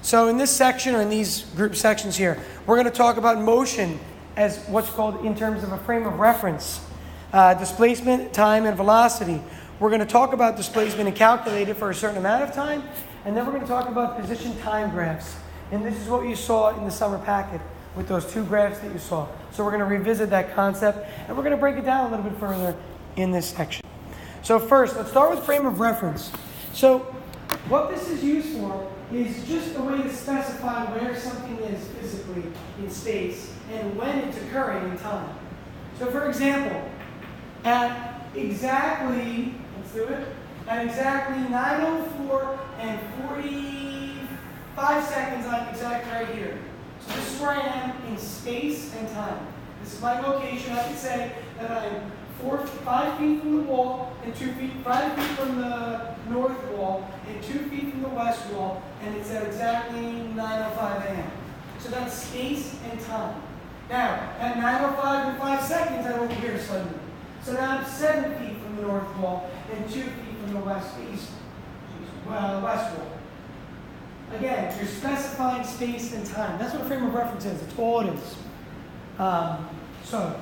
So in this section, or in these group sections here, we're going to talk about motion as what's called, in terms of a frame of reference, displacement, time, and velocity. We're going to talk about displacement and calculate it for a certain amount of time, and then we're going to talk about position time graphs. And this is what you saw in the summer packet with those two graphs that you saw. So we're going to revisit that concept, and we're going to break it down a little bit further in this section. So first, let's start with frame of reference. So what this is used for is just a way to specify where something is physically in space and when it's occurring in time. So for example, at exactly 9:04 and 45 seconds, I'm exactly right here. So this is where I am in space and time. This is my location. I can say that I'm 5 feet from the wall and 5 feet from the north wall and 2 feet from the west wall, and it's at exactly 9:05 a.m. So that's space and time. Now, at 9:05 and 5 seconds, I'm over here suddenly. So now I'm 7 feet from the north wall and 2 feet from the west wall. Again, you're specifying space and time. That's what frame of reference is. It's all it is. So,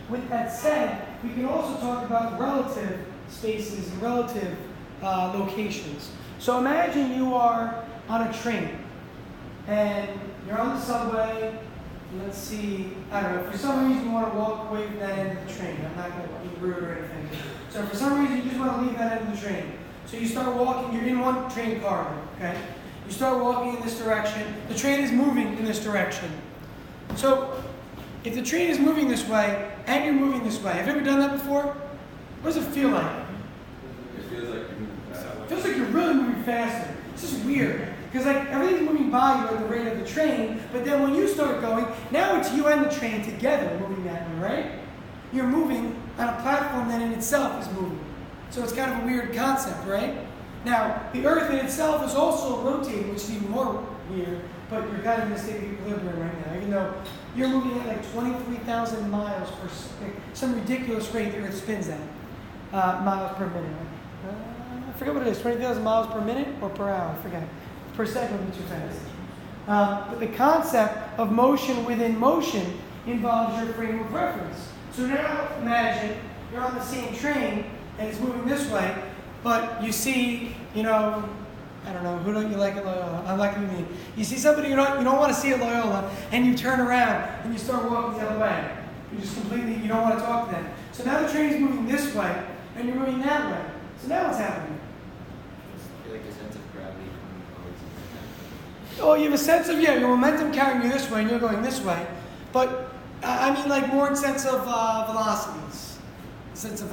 with that said, we can also talk about relative spaces and relative locations. So imagine you are on a train and you're on the subway. Let's see, I don't know, for some reason you want to walk away from that end of the train. I'm not going to be rude or anything. So for some reason you just want to leave that end of the train. So you start walking, you're in one train corridor, okay? You start walking in this direction. The train is moving in this direction. So if the train is moving this way and you're moving this way, have you ever done that before? What does it feel like? It feels like you're moving faster. It feels like you're really moving faster. It's just weird. Because like everything's moving by you at the rate of the train, but then when you start going, now it's you and the train together moving that way, right? You're moving on a platform that in itself is moving. So it's kind of a weird concept, right? Now, the Earth in itself is also rotating, which is even more weird, but you're kind of in a state of equilibrium right now, even though you're moving at like 23,000 miles per second, some ridiculous rate the Earth spins at, miles per minute. I forget what it is, 20,000 miles per minute or per hour, I forget. Per second would be too fast. But the concept of motion within motion involves your frame of reference. So now imagine you're on the same train and it's moving this way, but you see, I don't know, who don't you like at Loyola? I like me. You see somebody you don't want to see at Loyola, and you turn around and you start walking the other way. You don't want to talk to them. So now the train is moving this way, and you're moving that way. So now what's happening? Like a sense of gravity coming towards you. Oh, you have a sense of, your momentum carrying you this way, and you're going this way. But, I mean, like more in sense of velocities. Negative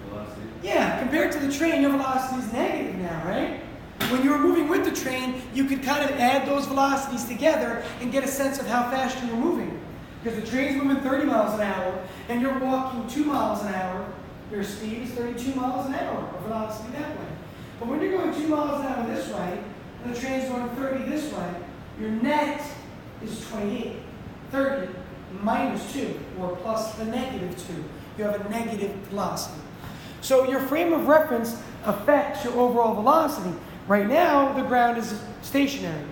velocity? Yeah, compared to the train, your velocity is negative now, right? When you were moving with the train, you could kind of add those velocities together and get a sense of how fast you were moving. Because the train's moving 30 miles an hour, and you're walking 2 miles an hour. Your speed is 32 miles an hour of velocity that way. But when you're going 2 miles an hour this way, and the train's going 30 this way, your net is 28. 30 minus 2, or plus the negative 2. You have a negative velocity. So your frame of reference affects your overall velocity. Right now, the ground is stationary.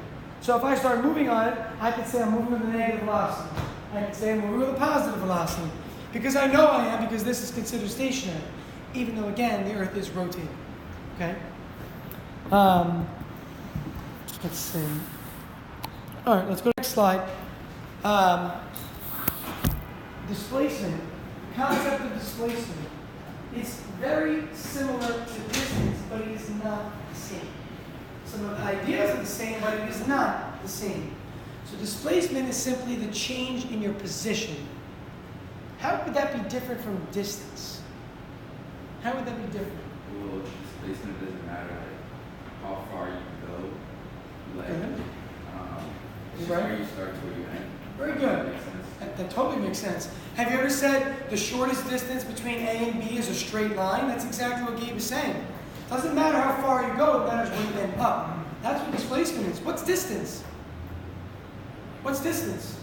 So if I start moving on it, I could say I'm moving with a negative velocity. I could say I'm moving with a positive velocity. Because I know I am, because this is considered stationary. Even though, again, the Earth is rotating. Okay? Let's see. All right, let's go to the next slide. Displacement. The concept of displacement. It's very similar to distance, but it is not the same. Some of the ideas are the same, but it is not the same. So displacement is simply the change in your position. How would that be different from distance? How would that be different? Well, displacement doesn't matter how far you go. It's just where you start to where you end. Very good. That totally makes sense. Have you ever said the shortest distance between A and B is a straight line? That's exactly what Gabe is saying. Doesn't matter how far you go, it matters where you end up. That's what displacement is. What's distance? What's distance?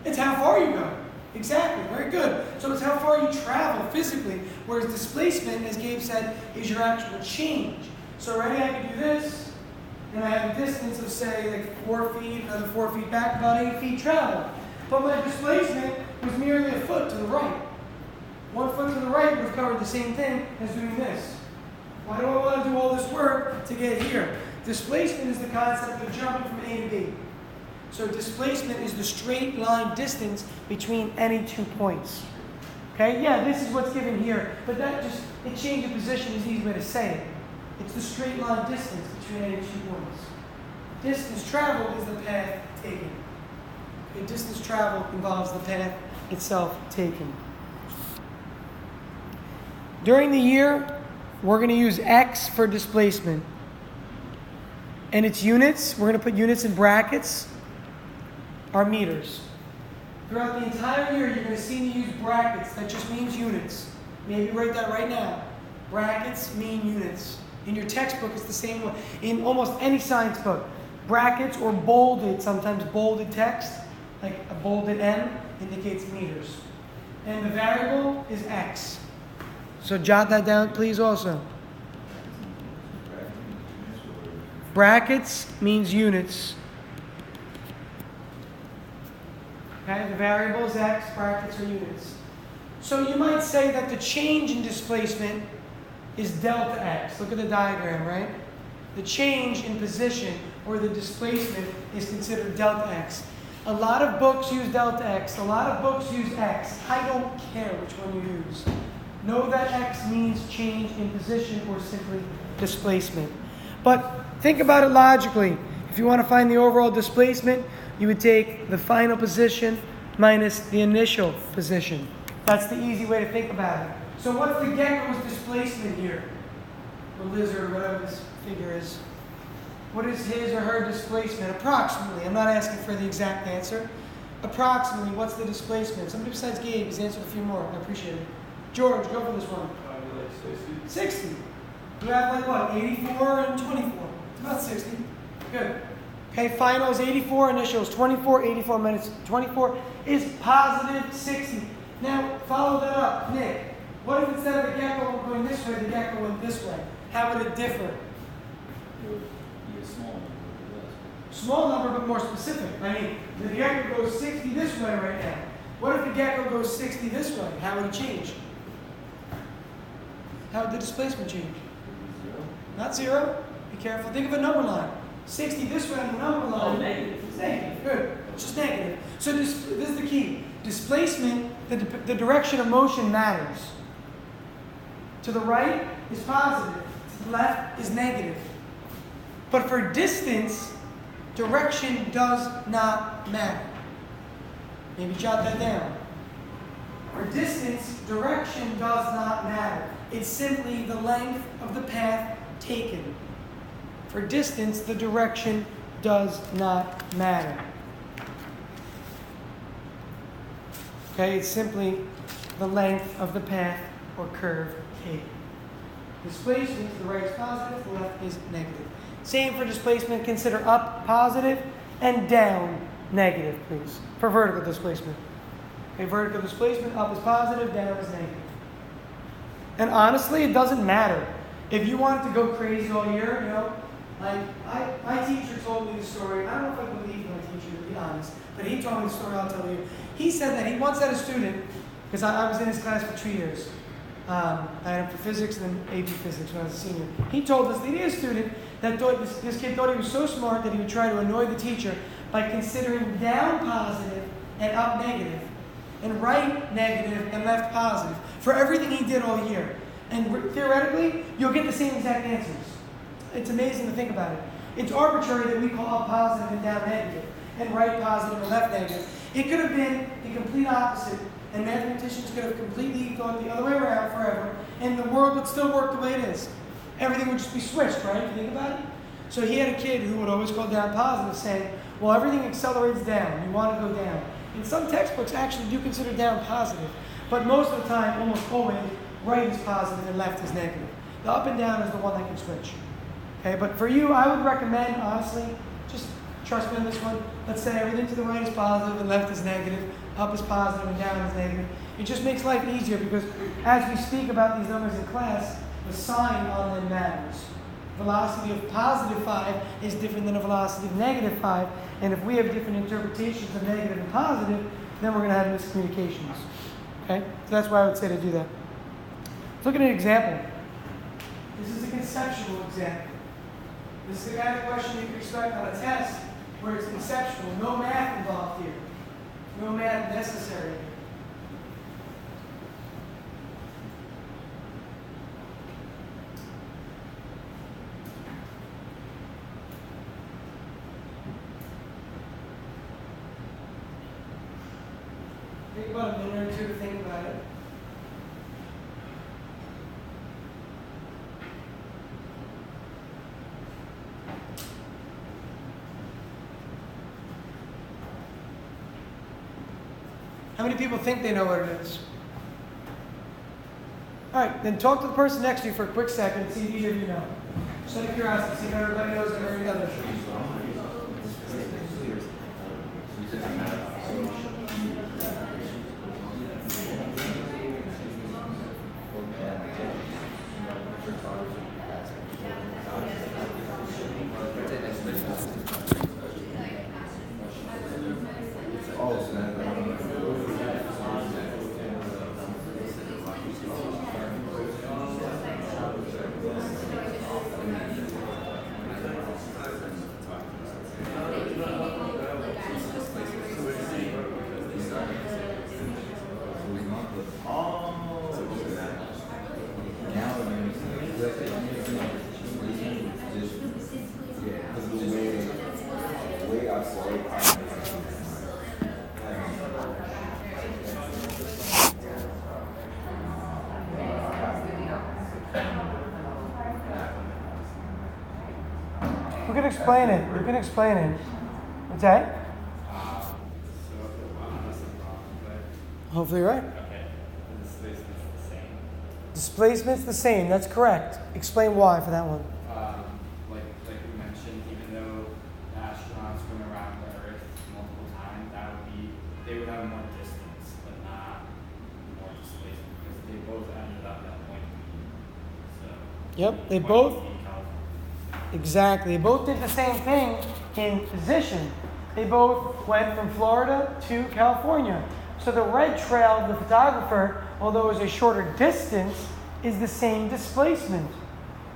It's how far you go. Exactly, very good. So it's how far you travel physically, whereas displacement, as Gabe said, is your actual change. So ready, I can do this, would say like 4 feet, another 4 feet back, about 8 feet travel. But my displacement was merely a foot to the right. 1 foot to the right would have covered the same thing as doing this. Why do I want to do all this work to get here? Displacement is the concept of jumping from A to B. So displacement is the straight line distance between any 2 points. Okay, yeah, this is what's given here, but that just, it change of position is the easy way to say it. It's the straight line distance between any 2 points. Distance traveled is the path taken. Okay, distance traveled involves the path itself taken. During the year, we're going to use X for displacement. And its units, we're going to put units in brackets, are meters. Throughout the entire year, you're going to see me use brackets. That just means units. Maybe write that right now. Brackets mean units. In your textbook, it's the same way. In almost any science book, brackets or bolded, sometimes bolded text, like a bolded M, indicates meters. And the variable is X. So jot that down, please, also. Brackets means units. Okay, the variable is X, brackets are units. So you might say that the change in displacement is delta X. Look at the diagram, right? The change in position or the displacement is considered delta X. A lot of books use delta X. A lot of books use X. I don't care which one you use. Know that X means change in position or simply displacement. But think about it logically. If you want to find the overall displacement, you would take the final position minus the initial position. That's the easy way to think about it. So what's the gecko's displacement here? Or lizard, or whatever this figure is. What is his or her displacement? Approximately. I'm not asking for the exact answer. Approximately, what's the displacement? Somebody besides Gabe has answered a few more. I appreciate it. George, go for this one. Probably like 60. 60. You have like what? 84 and 24. It's about 60. Good. Okay, final is 84, initial is 24, 84 minutes. 24 is positive 60. Now, follow that up. Nick, what if instead of a gecko going this way, the gecko went this way? How would it differ? It would be a small number, Small number, but more specific. I mean, the gecko goes 60 this way right now. What if the gecko goes 60 this way? How would it change? How would the displacement change? Zero. Not zero. Be careful. Think of a number line. 60 this way on the number line. Oh, negative. It's negative. Good. It's just negative. So this is the key. Displacement, the direction of motion matters. To the right is positive. To the left is negative. But for distance, direction does not matter. Maybe jot that down. For distance, direction does not matter. It's simply the length of the path taken. For distance, the direction does not matter. Okay, it's simply the length of the path or curve taken. Displacement, to the right is positive, the left is negative. Same for displacement, consider up positive and down negative, please, for vertical displacement. Okay, vertical displacement, up is positive, down is negative. And honestly, it doesn't matter. If you wanted to go crazy all year, like my teacher told me the story. I don't know if I believe my teacher, to be honest, but he told me the story. I'll tell you. He said that he once had a student, because I was in his class for 2 years. I had him for physics and then AP physics when I was a senior. He told us that he had a student that thought this kid thought he was so smart that he would try to annoy the teacher by considering down positive and up negative, and right negative and left positive for everything he did all year. And theoretically, you'll get the same exact answers. It's amazing to think about it. It's arbitrary that we call up positive and down negative, and right positive and left negative. It could have been the complete opposite, and mathematicians could have completely gone the other way around forever, and the world would still work the way it is. Everything would just be switched, right? If you think about it. So he had a kid who would always call down positive, saying, well, everything accelerates down. You want to go down. And some textbooks actually do consider down positive, but most of the time, almost always, right is positive and left is negative. The up and down is the one that can switch. Okay, but for you, I would recommend, honestly, just trust me on this one. Let's say everything to the right is positive and left is negative, up is positive and down is negative. It just makes life easier because as we speak about these numbers in class, the sign on them matters. velocity of positive 5 is different than a velocity of negative 5. And if we have different interpretations of negative and positive, then we're going to have miscommunications. Okay? So that's why I would say to do that. Let's look at an example. This is a conceptual example. This is the kind of question you can expect on a test where it's conceptual. No math involved here. No math necessary. Take about a minute or two to think about it. How many people think they know what it is? All right, then talk to the person next to you for a quick second and see if either of you know. Just out of curiosity, see if everybody knows and every other. You can explain it. You can explain it. What's that? Hopefully you're right. Okay. The displacement's the same. Displacement's the same. That's correct. Explain why for that one. Like we mentioned, even though the astronauts went around the Earth multiple times, they would have more distance, but not more displacement because they both ended up at point B. So. Yep. They point both. B, California. Exactly. They both did the same thing in position. They both went from Florida to California. So the red trail of the photographer, although it's a shorter distance, is the same displacement.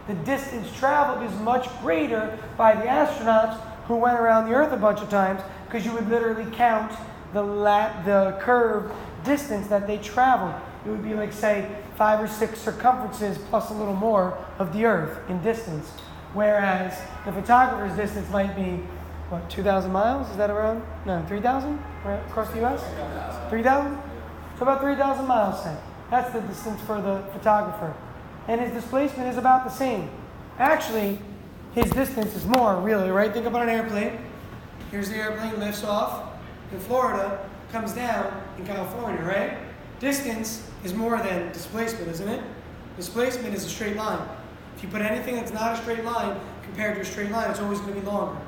The distance traveled is much greater by the astronauts who went around the Earth a bunch of times, because you would literally count the curved distance that they traveled. It would be like, say, 5 or 6 circumferences plus a little more of the Earth in distance. Whereas the photographer's distance might be, 2,000 miles? Is that around? No, 3,000? Right across the U.S.? 3,000? So about 3,000 miles, say. That's the distance for the photographer. And his displacement is about the same. Actually, his distance is more, really, right? Think about an airplane. Here's the airplane, lifts off in Florida, comes down in California, right? Distance is more than displacement, isn't it? Displacement is a straight line. If you put anything that's not a straight line compared to a straight line, it's always going to be longer.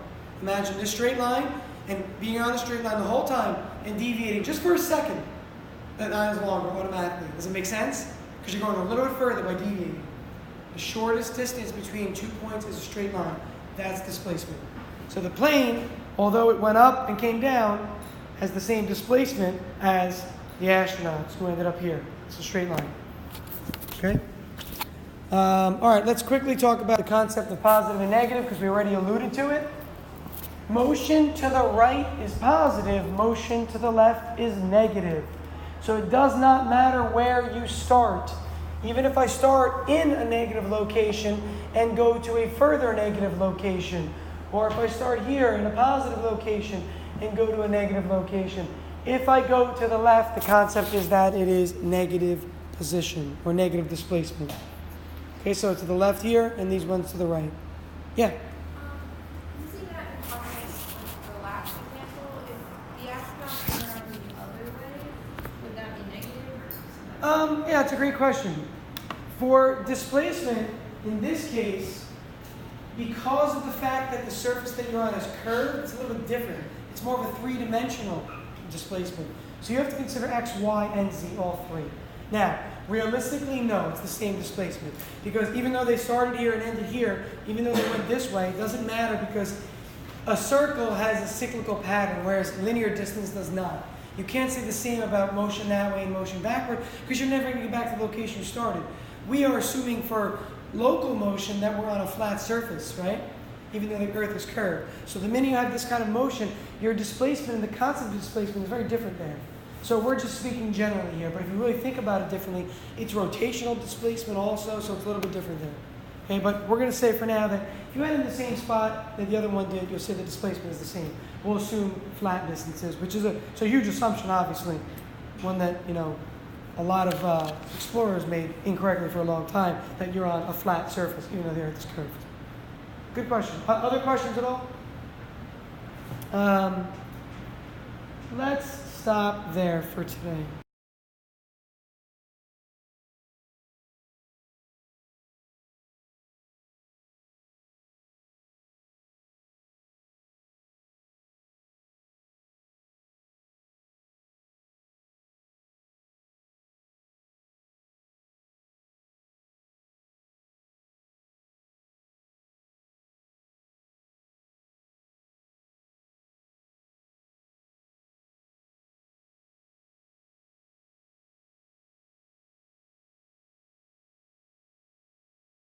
Imagine this straight line and being on the straight line the whole time and deviating just for a second. That line is longer automatically. Does it make sense? Because you're going a little bit further by deviating. The shortest distance between 2 points is a straight line. That's displacement. So the plane, although it went up and came down, has the same displacement as the astronauts who ended up here. It's a straight line. Okay? All right, let's quickly talk about the concept of positive and negative because we already alluded to it. Motion to the right is positive. Motion to the left is negative. So it does not matter where you start. Even if I start in a negative location and go to a further negative location, or if I start here in a positive location and go to a negative location, if I go to the left, the concept is that it is negative position or negative displacement. Okay, so to the left here and these ones to the right. Yeah? Using that in context of the last example, if the astronauts went around the other way, would that be negative? Yeah, it's a great question. For displacement, in this case, because of the fact that the surface that you're on is curved, it's a little bit different. It's more of a three-dimensional displacement. So you have to consider x, y, and z, all three. Now, Realistically, no, it's the same displacement. Because even though they started here and ended here, even though they went this way, it doesn't matter because a circle has a cyclical pattern, whereas linear distance does not. You can't say the same about motion that way and motion backward because you're never going to get back to the location you started. We are assuming for local motion that we're on a flat surface, right? Even though the Earth is curved. So the minute you have this kind of motion, your displacement and the concept of displacement is very different there. So we're just speaking generally here, but if you really think about it differently, it's rotational displacement also, so it's a little bit different there. Okay, but we're going to say for now that if you end in the same spot that the other one did, you'll say the displacement is the same. We'll assume flat distances, which is a huge assumption, obviously, one that, a lot of explorers made incorrectly for a long time, that you're on a flat surface, even though the Earth is curved. Good question. Other questions at all? Let's stop there for today.